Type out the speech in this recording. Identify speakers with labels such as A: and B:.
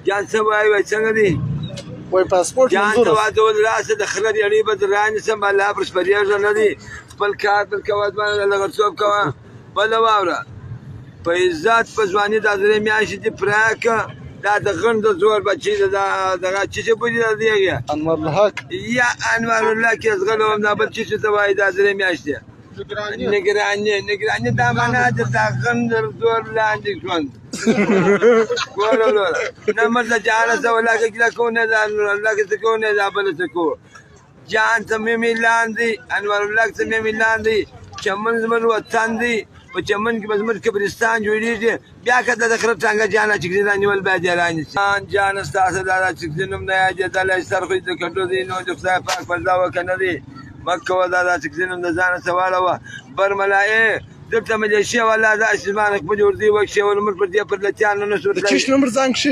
A: جان څه وایي څنګه دي
B: وای پاسپورت
A: جان ته واځول راسه د خلک یړې به درانیسم الله پر شپریږه نه دي خپل کار پر کوه باندې لږڅوب کوه بله واوره په عزت په ځواني دا درې میاشتې دي پراکه دا د غند زور بچی دغه چې بودی دیږي
B: انور الحق
A: یا انور الله کې زغلوم دا بل چې ته وایي دا درې میاشتې نگرانی دا معنا د غند زور لاندې ژوند ګورلو نه مرته جان څه ولاګه کله کو نه دا الله کې څه کو نه دا بل څه کو جان ته مې لاندې انور الله ته مې لاندې چمن زمن وطن دی په چمن کې بزمر کبرستان جوړیږي بیا کته د خره څنګه جانا چې ځان نیول به جرانی جان استاسه دا چې نوم نه یاد د سر خو د کډو دی نو د خدای پاک فردا وکنه دی مکه ودا چې نوم د ځان سوال و برملای دلته ملیشیا ولا د اسمانک په جوړ دی وښه ول مر پر دې پر لتیان نه شو
B: د چش نمبر ځان شي